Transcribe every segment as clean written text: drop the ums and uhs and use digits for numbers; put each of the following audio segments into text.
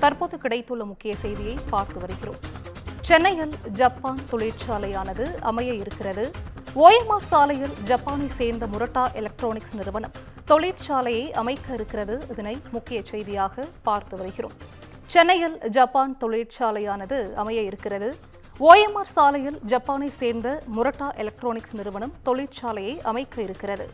தற்போது கிடைத்துள்ள முக்கிய செய்தியை பார்த்து வருகிறோம். சென்னையில் ஜப்பான் தொழிற்சாலையானது அமைய இருக்கிறது. ஓஎம்ஆர் சாலையில் ஜப்பானை சேர்ந்த முரட்டா எலக்ட்ரானிக்ஸ் நிறுவனம் தொழிற்சாலையை அமைக்க இருக்கிறது. இதனை முக்கிய செய்தியாக பார்த்து வருகிறோம். சென்னையில் ஜப்பான் தொழிற்சாலையானது அமைய இருக்கிறது. ஓஎம்ஆர் சாலையில் ஜப்பானை சேர்ந்த முரட்டா எலக்ட்ரானிக்ஸ் நிறுவனம் தொழிற்சாலையை அமைக்க இருக்கிறது.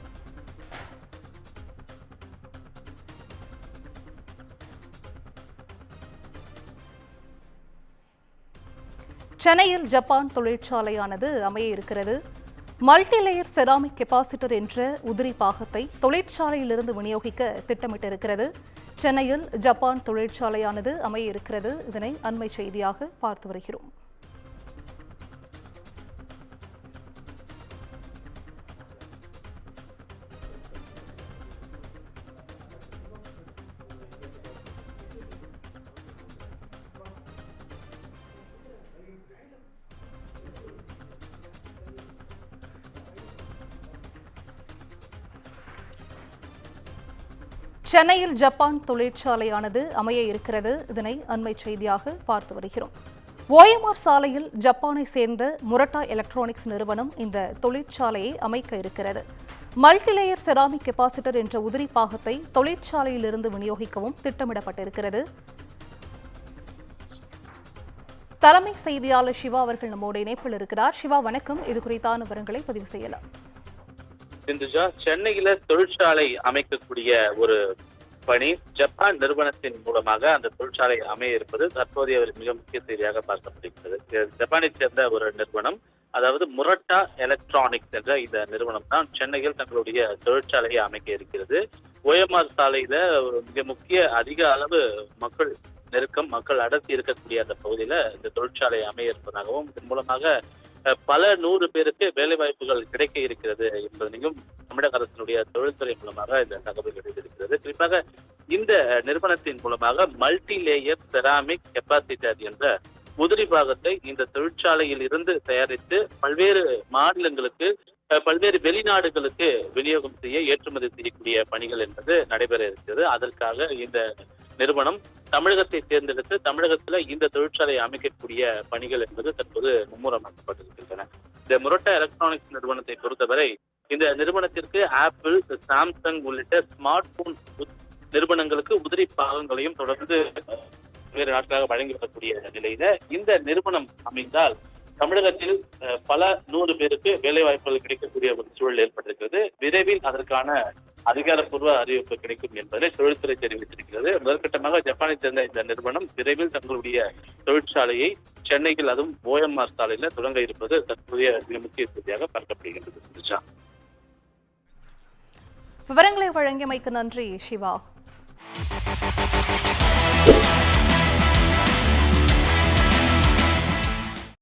சென்னையில் ஜப்பான் தொழிற்சாலையானது அமைய இருக்கிறது. மல்டி லேயர் செராமிக் கெபாசிட்டர் என்ற உதிரி பாகத்தை தொழிற்சாலையிலிருந்து விநியோகிக்க திட்டமிட்டிருக்கிறது. சென்னையில் ஜப்பான் தொழிற்சாலையானது அமைய இருக்கிறது. இதனை அண்மை செய்தியாக பார்த்து வருகிறோம். சென்னையில் ஜப்பான் தொழிற்சாலையானது அமைய இருக்கிறது. இதனை அண்மை செய்தியாக பார்த்து வருகிறோம். ஓஎம்ஆர் சாலையில் ஜப்பானை சேர்ந்த முரட்டா எலக்ட்ரானிக்ஸ் நிறுவனம் இந்த தொழிற்சாலையை அமைக்க இருக்கிறது. மல்டிலேயர் செராமிக் கெபாசிட்டர் என்ற உதிரி பாகத்தை தொழிற்சாலையிலிருந்து விநியோகிக்கவும் திட்டமிடப்பட்டிருக்கிறது. தலைமை செய்தியாளர் சிவா அவர்கள் நம்மோடு இணைப்பில் இருக்கிறார். சிவா, வணக்கம். இது குறித்தான விவரங்களை பதிவு செய்யலாம். சென்னையில தொழிற்சாலை அமைக்கக்கூடிய ஒரு பணி ஜப்பான் நிறுவனத்தின் மூலமாக அந்த தொழிற்சாலை அமைய இருப்பது தற்போதைய ஒரு மிக முக்கிய செய்தியாக பார்க்கப்படுகிறது. ஜப்பானை சேர்ந்த ஒரு நிறுவனம், அதாவது முரட்டா எலக்ட்ரானிக்ஸ் என்ற இந்த நிறுவனம் தான் சென்னையில் தங்களுடைய தொழிற்சாலையை அமைக்க இருக்கிறது. ஓஎம்ஆர் சாலையில ஒரு மிக முக்கிய அதிக அளவு மக்கள் நெருக்கம், மக்கள் அடர்த்தி இருக்கக்கூடிய அந்த பகுதியில இந்த தொழிற்சாலை அமைய இருப்பதாகவும் இதன் மூலமாக பல 100 பேருக்கு வேலை வாய்ப்புகள் கிடைக்க இருக்கிறது என்பதனையும் தமிழக அரசினுடைய தொழில்துறை மூலமாக இந்த தகவல் கிடைத்திருக்கிறது. குறிப்பாக இந்த நிறுவனத்தின் மூலமாக மல்டி லேயர் செராமிக் கெபாசிட்டர் என்ற உதிரி பாகத்தை இந்த தொழிற்சாலையில் இருந்து தயாரித்து பல்வேறு மாநிலங்களுக்கு, பல்வேறு வெளிநாடுகளுக்கு விநியோகம் செய்ய, ஏற்றுமதி செய்யக்கூடிய பணிகள் என்பது நடைபெற இருக்கிறது. அதற்காக இந்த நிறுவனம் தமிழகத்தை தேர்ந்தெடுத்து தமிழகத்துல இந்த தொழிற்சாலையை அமைக்கக்கூடிய பணிகள் என்பது தற்போது மும்முரமாக்கப்பட்டிருக்கின்றன. இந்த முரட்டா எலக்ட்ரானிக்ஸ் நிறுவனத்தை பொறுத்தவரை இந்த நிறுவனத்திற்கு ஆப்பிள், சாம்சங் உள்ளிட்ட ஸ்மார்ட் போன் நிறுவனங்களுக்கு உதிரி பாகங்களையும் தொடர்ந்து வேறு நாட்களாக வழங்கி வரக்கூடிய நிலையில இந்த நிறுவனம் அமைந்தால் தமிழகத்தில் பல 100 பேருக்கு வேலை வாய்ப்புகள் கிடைக்கக்கூடிய ஒரு சூழல் ஏற்பட்டிருக்கிறது. விரைவில் அதற்கான அதிகாரப்பூர்வ அறிவிப்பு கிடைக்கும் என்பதை தொழில்துறை தெரிவித்திருக்கிறது. முதற்கட்டமாக ஜப்பானை சேர்ந்த இந்த நிறுவனம் விரைவில் தங்களுடைய தொழிற்சாலையை சென்னையில், அதுவும் ஓஎம்ஆர் சாலையில தொடங்க இருப்பது தற்போதைய மிக முக்கிய செய்தியாக பார்க்கப்படுகின்றது. விவரங்களை வழங்கியமைக்கு நன்றி சிவா.